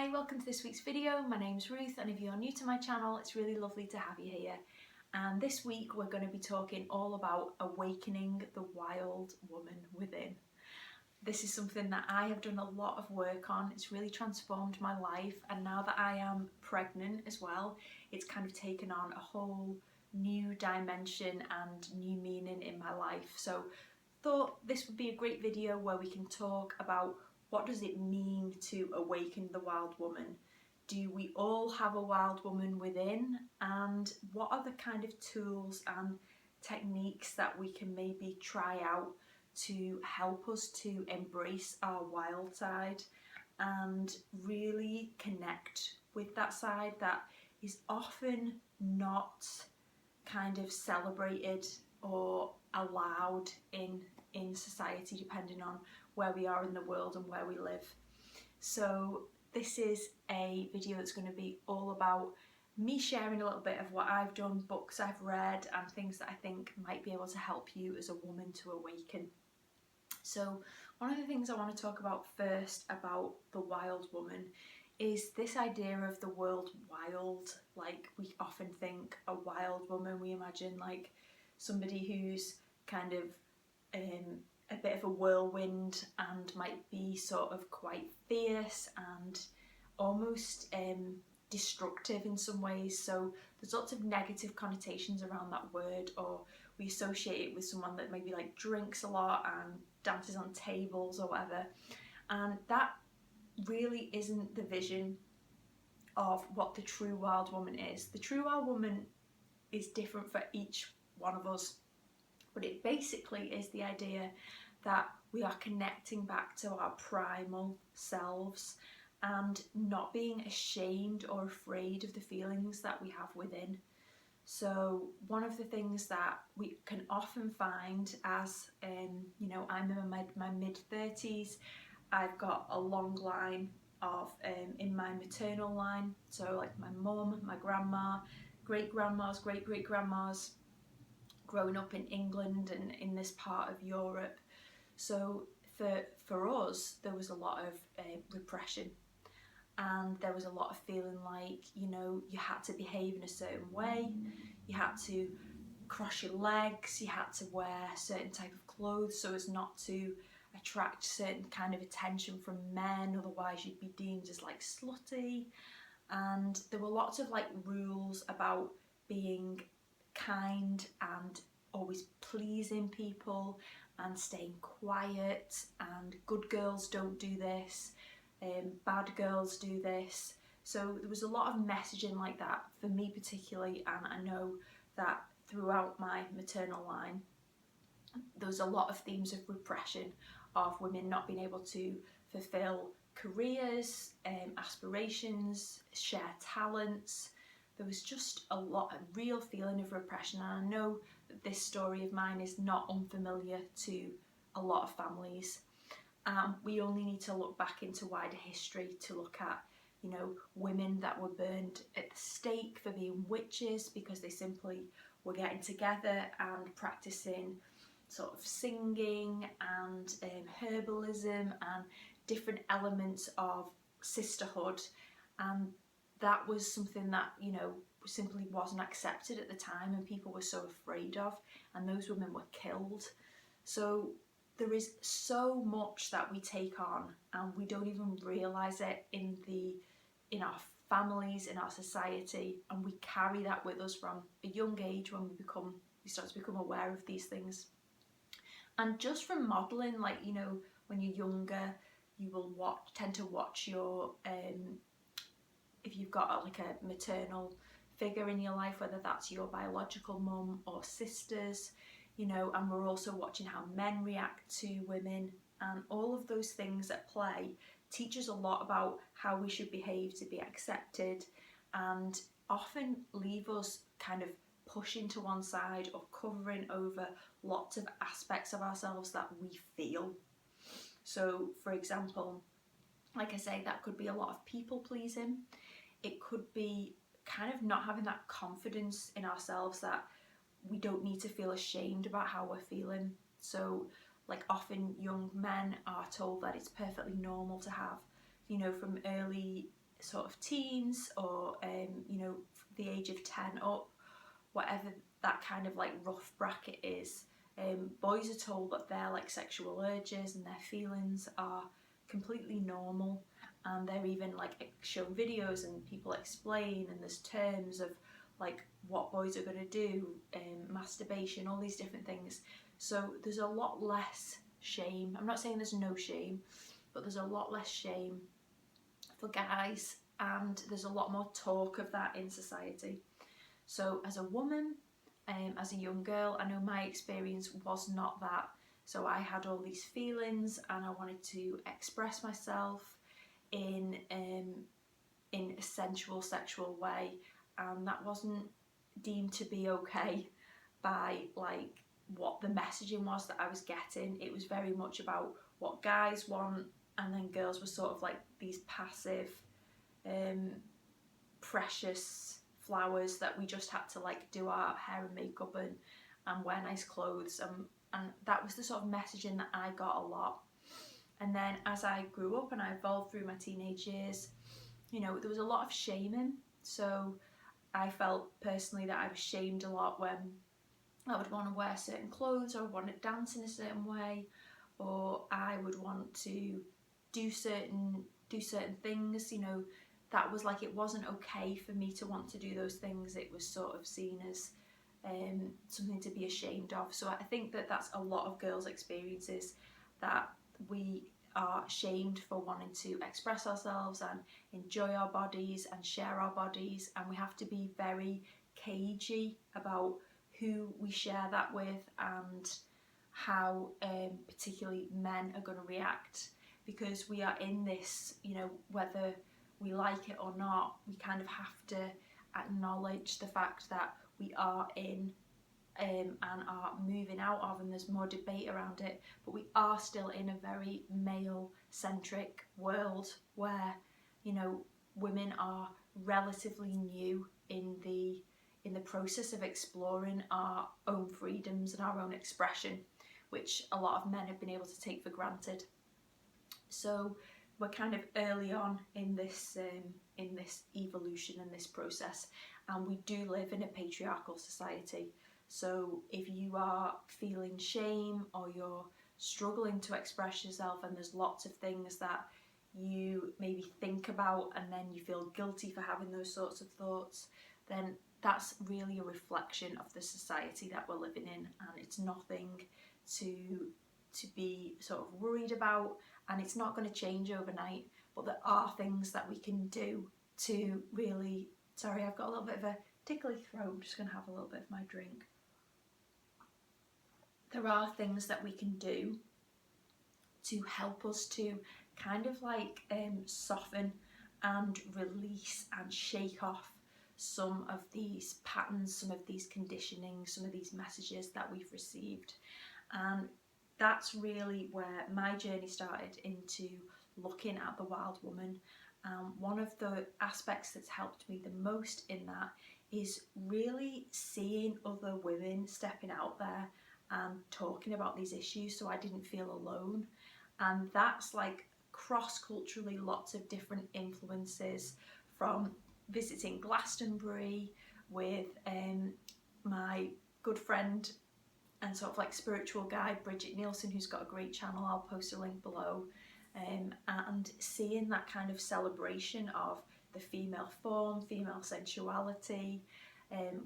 Hi, welcome to this week's video. My name's Ruth, and if you're new to my channel, it's really lovely to have you here. And this week we're going to be talking all about awakening the wild woman within. This is something that I have done a lot of work on. It's really transformed my life, and now that I am pregnant as well, it's kind of taken on a whole new dimension and new meaning in my life. So thought this would be a great video where we can talk about what does it mean to awaken the wild woman? Do we all have a wild woman within? And what are the kind of tools and techniques that we can maybe try out to help us to embrace our wild side and really connect with that side that is often not kind of celebrated or allowed in society, depending on where we are in the world and where we live. So this is a video that's going to be all about me sharing a little bit of what I've done, books I've read, and things that I think might be able to help you as a woman to awaken. So one of the things I want to talk about first about the wild woman is this idea of the word wild. Like, we often think a wild woman, we imagine like somebody who's kind of a bit of a whirlwind and might be sort of quite fierce and almost destructive in some ways. So there's lots of negative connotations around that word, or we associate it with someone that maybe like drinks a lot and dances on tables or whatever, and that really isn't the vision of what the true wild woman is. The true wild woman is different for each one of us, but it basically is the idea that we are connecting back to our primal selves and not being ashamed or afraid of the feelings that we have within. So one of the things that we can often find as, you know, I'm in my mid-30s, I've got a long line of, in my maternal line, so like my mum, my grandma, great-grandmas, great-great-grandmas, growing up in England and in this part of Europe. So for us, there was a lot of repression, and there was a lot of feeling like, you know, you had to behave in a certain way, you had to cross your legs, you had to wear certain type of clothes so as not to attract certain kind of attention from men, otherwise you'd be deemed as like slutty. And there were lots of like rules about being kind and always pleasing people and staying quiet, and good girls don't do this, bad girls do this. So there was a lot of messaging like that for me particularly, and I know that throughout my maternal line there was a lot of themes of repression, of women not being able to fulfill careers, aspirations, share talents. There was just a real feeling of repression, and I know that this story of mine is not unfamiliar to a lot of families. We only need to look back into wider history to look at, you know, women that were burned at the stake for being witches because they simply were getting together and practicing sort of singing and herbalism and different elements of sisterhood, and that was something that, you know, simply wasn't accepted at the time and people were so afraid of, and those women were killed. So there is so much that we take on and we don't even realise it in our families, in our society, and we carry that with us from a young age when we start to become aware of these things. And just from modelling, like, you know, when you're younger, you will tend to watch your, if you've got like a maternal figure in your life, whether that's your biological mum or sisters, you know, and we're also watching how men react to women, and all of those things at play teach us a lot about how we should behave to be accepted, and often leave us kind of pushing to one side or covering over lots of aspects of ourselves that we feel. So for example, like I say, that could be a lot of people pleasing. It could be kind of not having that confidence in ourselves that we don't need to feel ashamed about how we're feeling. So like often young men are told that it's perfectly normal to have, you know, from early sort of teens or you know, the age of 10 up, whatever that kind of like rough bracket is, boys are told that their like sexual urges and their feelings are completely normal, and they're even like shown videos and people explain, and there's terms of like what boys are going to do, masturbation, all these different things. So there's a lot less shame. I'm not saying there's no shame, but there's a lot less shame for guys, and there's a lot more talk of that in society. So as a woman, as a young girl, I know my experience was not that. So I had all these feelings and I wanted to express myself in a sensual, sexual way, and that wasn't deemed to be okay by like what the messaging was that I was getting. It was very much about what guys want, and then girls were sort of like these passive, precious flowers that we just had to like do our hair and makeup and wear nice clothes, and that was the sort of messaging that I got a lot. And then as I grew up and I evolved through my teenage years, you know, there was a lot of shaming. So I felt personally that I was shamed a lot when I would want to wear certain clothes, or I would want to dance in a certain way, or I would want to do certain things. You know, that was like, it wasn't okay for me to want to do those things. It was sort of seen as something to be ashamed of. So I think that that's a lot of girls' experiences, that we are shamed for wanting to express ourselves and enjoy our bodies and share our bodies, and we have to be very cagey about who we share that with and how particularly men are going to react, because we are in this, you know, whether we like it or not, we kind of have to acknowledge the fact that we are in and are moving out of, and there's more debate around it, but we are still in a very male-centric world where, you know, women are relatively new in the process of exploring our own freedoms and our own expression, which a lot of men have been able to take for granted. So we're kind of early on in this evolution and this process, and we do live in a patriarchal society. So if you are feeling shame or you're struggling to express yourself, and there's lots of things that you maybe think about and then you feel guilty for having those sorts of thoughts, then that's really a reflection of the society that we're living in, and it's nothing to be sort of worried about, and it's not going to change overnight. But there are things that we can do to really, sorry, I've got a little bit of a tickly throat, I'm just going to have a little bit of my drink. There are things that we can do to help us to kind of like soften and release and shake off some of these patterns, some of these conditionings, some of these messages that we've received. And that's really where my journey started into looking at the wild woman. One of the aspects that's helped me the most in that is really seeing other women stepping out there and talking about these issues, so I didn't feel alone. And that's like cross-culturally lots of different influences, from visiting Glastonbury with my good friend and sort of like spiritual guide Bridget Nielsen, who's got a great channel, I'll post a link below, and seeing that kind of celebration of the female form, female sensuality.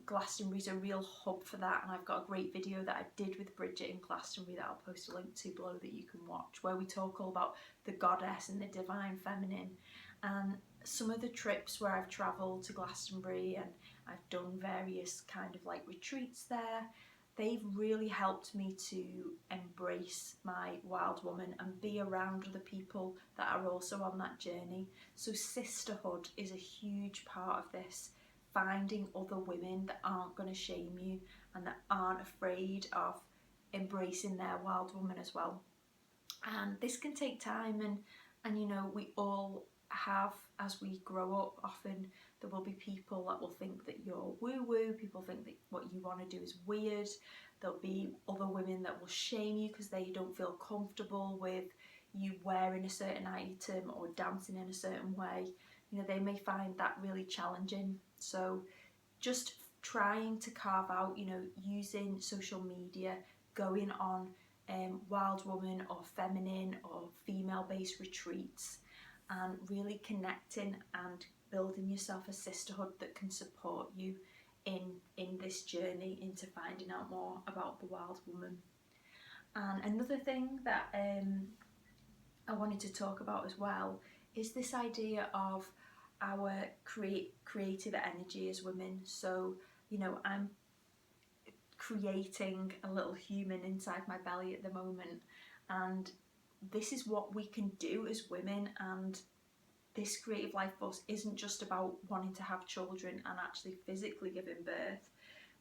Glastonbury's a real hub for that, and I've got a great video that I did with Bridget in Glastonbury that I'll post a link to below that you can watch, where we talk all about the goddess and the divine feminine. And some of the trips where I've travelled to Glastonbury and I've done various kind of like retreats there, they've really helped me to embrace my wild woman and be around other people that are also on that journey. So sisterhood is a huge part of this, finding other women that aren't going to shame you and that aren't afraid of embracing their wild woman as well. And this can take time, and you know, we all have, as we grow up, often there will be people that will think that you're woo-woo, people think that what you want to do is weird. There'll be other women that will shame you because they don't feel comfortable with you wearing a certain item or dancing in a certain way. they may find that really challenging. So just trying to carve out, using social media, going on wild woman or feminine or female based retreats, and really connecting and building yourself a sisterhood that can support you in this journey into finding out more about the wild woman. And another thing that I wanted to talk about as well is this idea of our creative energy as women. So, I'm creating a little human inside my belly at the moment, and this is what we can do as women. And this creative life force isn't just about wanting to have children and actually physically giving birth,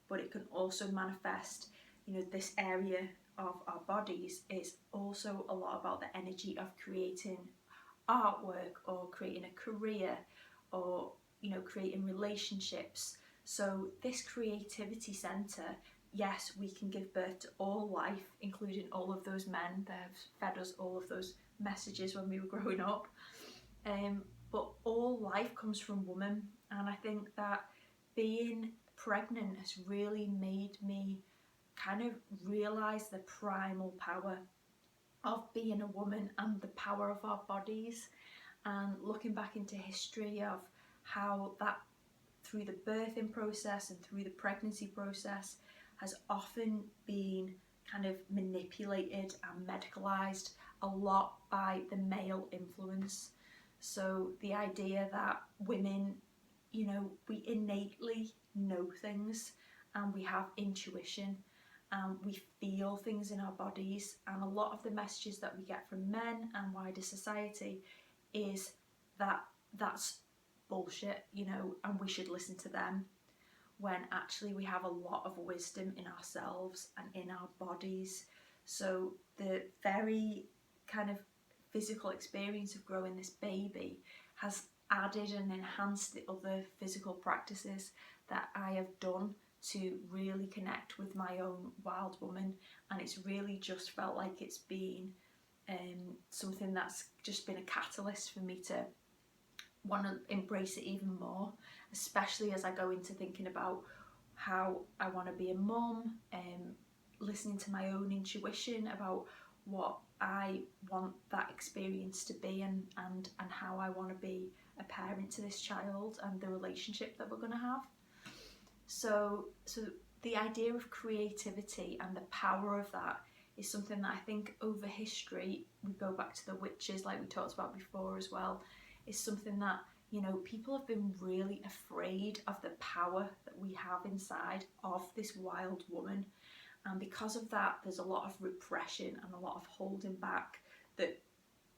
but it can also manifest, this area of our bodies is also a lot about the energy of creating artwork or creating a career or, creating relationships. So this creativity centre, yes, we can give birth to all life, including all of those men that have fed us all of those messages when we were growing up. But all life comes from woman, and I think that being pregnant has really made me kind of realise the primal power of being a woman and the power of our bodies, and looking back into history of how that through the birthing process and through the pregnancy process has often been kind of manipulated and medicalised a lot by the male influence. So the idea that women, we innately know things and we have intuition and we feel things in our bodies, and a lot of the messages that we get from men and wider society is that that's bullshit, and we should listen to them, when actually we have a lot of wisdom in ourselves and in our bodies. So the very kind of physical experience of growing this baby has added and enhanced the other physical practices that I have done to really connect with my own wild woman, and it's really just felt like it's been something that's just been a catalyst for me to want to embrace it even more, especially as I go into thinking about how I want to be a mum, listening to my own intuition about what I want that experience to be, and how I want to be a parent to this child and the relationship that we're going to have. So the idea of creativity and the power of that is something that I think over history, we go back to the witches like we talked about before as well, is something that, people have been really afraid of the power that we have inside of this wild woman. And because of that, there's a lot of repression and a lot of holding back that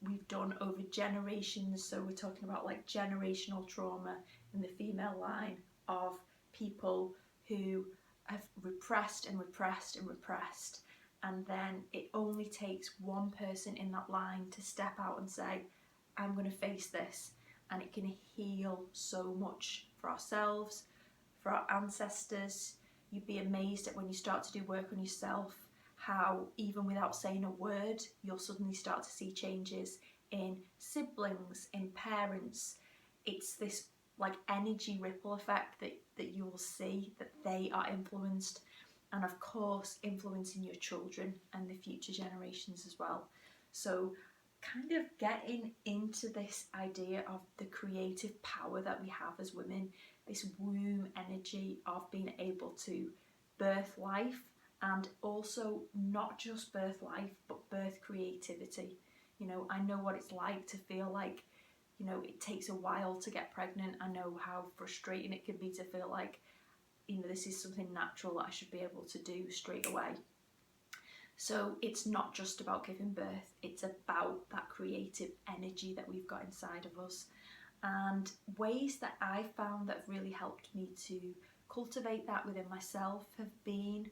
we've done over generations. So we're talking about like generational trauma in the female line of people who have repressed and repressed and repressed. And then it only takes one person in that line to step out and say, I'm going to face this. And it can heal so much for ourselves, for our ancestors. You'd be amazed at when you start to do work on yourself, how even without saying a word, you'll suddenly start to see changes in siblings, in parents. It's this like energy ripple effect that you will see that they are influenced, and of course influencing your children and the future generations as well. So kind of getting into this idea of the creative power that we have as women, this womb energy of being able to birth life, and also not just birth life but birth creativity. I know what it's like to feel like, it takes a while to get pregnant. I know how frustrating it can be to feel like, this is something natural that I should be able to do straight away. So it's not just about giving birth, it's about that creative energy that we've got inside of us. And ways that I found that have really helped me to cultivate that within myself have been,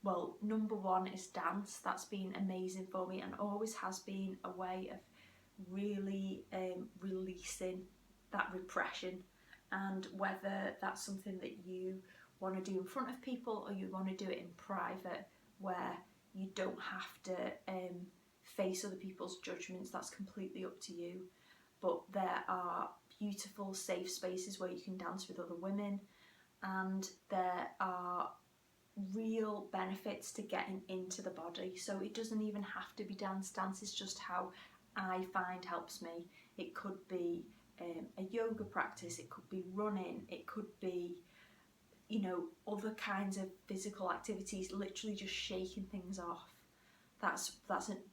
well, number one is dance. That's been amazing for me and always has been a way of really releasing that repression. And whether that's something that you want to do in front of people or you want to do it in private, where you don't have to face other people's judgments, that's completely up to you. But there are beautiful safe spaces where you can dance with other women, and there are real benefits to getting into the body. So it doesn't even have to be dance. Dance is just how I find helps me. It could be a yoga practice, it could be running, it could be, you know, other kinds of physical activities, literally just shaking things off. That's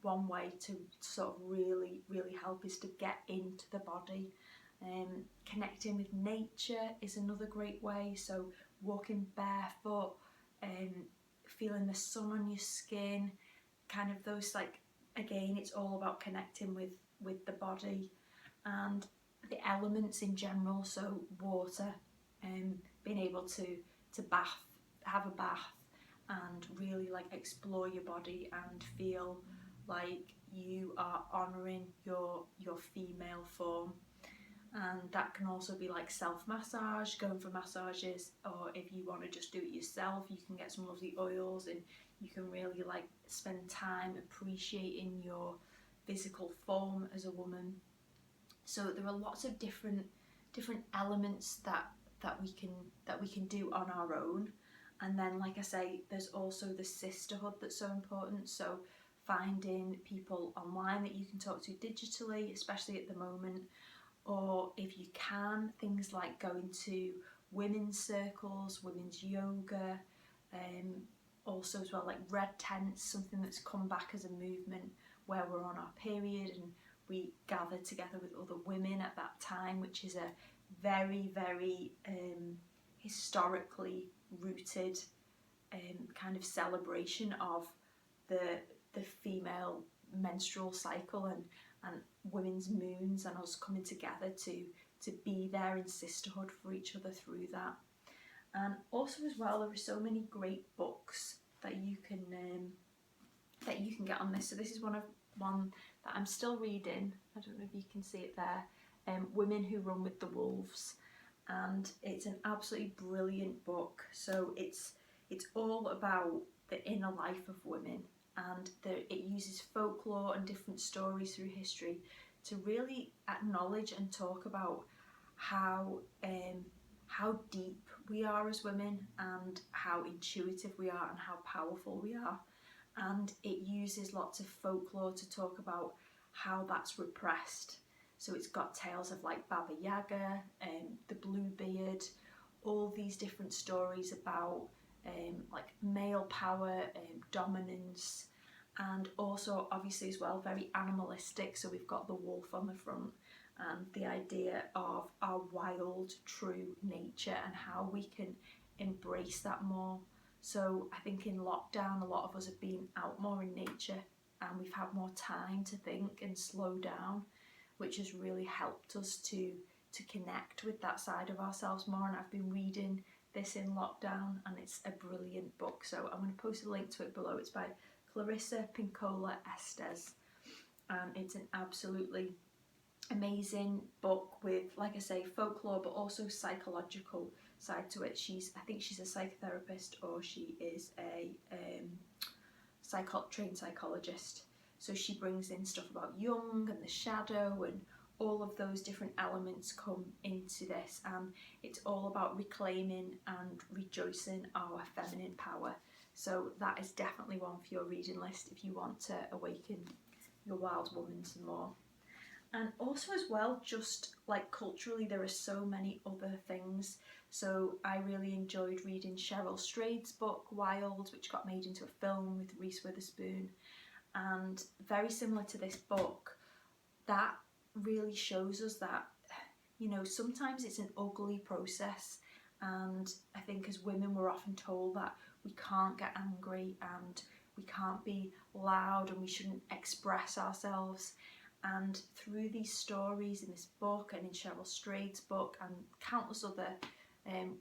one way to sort of really help, is to get into the body. Connecting with nature is another great way, so walking barefoot, feeling the sun on your skin, kind of those, like, again, it's all about connecting with the body and the elements in general, so water, being able to have a bath and really like explore your body and feel like you are honouring your female form. And that can also be like self-massage, going for massages, or if you want to just do it yourself, you can get some lovely oils and you can really like spend time appreciating your physical form as a woman. So there are lots of different elements that we can do on our own. And then, like I say, there's also the sisterhood that's so important. So finding people online that you can talk to digitally, especially at the moment, or if you can, things like going to women's circles, women's yoga, also as well like red tents, something that's come back as a movement where we're on our period and we gather together with other women at that time, which is a very historically rooted kind of celebration of the female menstrual cycle and women's moons, and us coming together to be there in sisterhood for each other through that. And also as well, there are so many great books that you can get on this. So this is one that I'm still reading. I don't know if you can see it there. Women Who Run with the Wolves, and it's an absolutely brilliant book. So it's all about the inner life of women, and it uses folklore and different stories through history to really acknowledge and talk about how deep we are as women and how intuitive we are and how powerful we are. And it uses lots of folklore to talk about how that's repressed. So it's got tales of like Baba Yaga, the Bluebeard, all these different stories about like male power, dominance, and also obviously as well very animalistic. So we've got the wolf on the front, and the idea of our wild, true nature and how we can embrace that more. So I think in lockdown, a lot of us have been out more in nature and we've had more time to think and slow down, which has really helped us to connect with that side of ourselves more. And I've been reading this in lockdown, and it's a brilliant book. So I'm going to post a link to it below. It's by Clarissa Pinkola Estes, and it's an absolutely amazing book with, like I say, folklore but also psychological side to it. I think she's a psychotherapist, or she is a trained psychologist. So she brings in stuff about Jung and the shadow, and all of those different elements come into this, and it's all about reclaiming and rejoicing our feminine power. So that is definitely one for your reading list if you want to awaken your wild woman some more. And also as well, just like culturally, there are so many other things. So I really enjoyed reading Cheryl Strayed's book Wild, which got made into a film with Reese Witherspoon. And very similar to this book, that really shows us that, you know, sometimes it's an ugly process. And I think as women, we're often told that we can't get angry and we can't be loud and we shouldn't express ourselves. And through these stories in this book and in Cheryl Strayed's book and countless other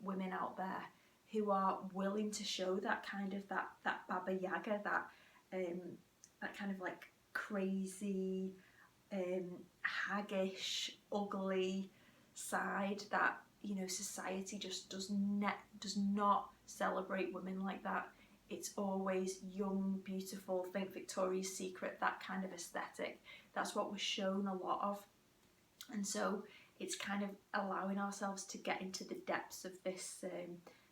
women out there who are willing to show that kind of that Baba Yaga, that kind of like crazy, haggish, ugly side that, you know, society just does not celebrate women like that. It's always young, beautiful, think Victoria's Secret, that kind of aesthetic. That's what we're shown a lot of. And so it's kind of allowing ourselves to get into the depths of this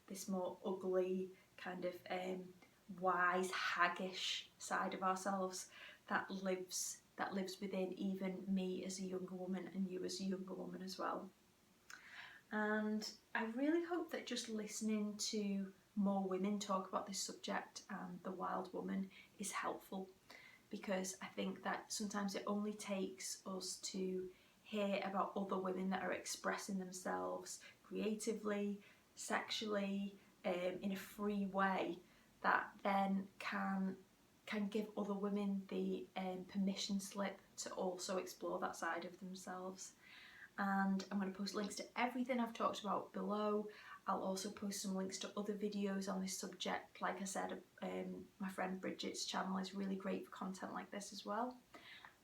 this more ugly kind of wise, haggish side of ourselves that lives within even me as a younger woman and you as a younger woman as well. And I really hope that just listening to more women talk about this subject and the wild woman is helpful, because I think that sometimes it only takes us to hear about other women that are expressing themselves creatively, sexually, in a free way, that then can give other women the permission slip to also explore that side of themselves. And I'm going to post links to everything I've talked about below. I'll also post some links to other videos on this subject. Like I said, my friend Bridget's channel is really great for content like this as well.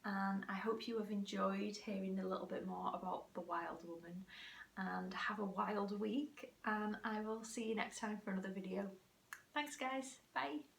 And I hope you have enjoyed hearing a little bit more about the wild woman, and have a wild week, and I will see you next time for another video. Thanks guys, bye!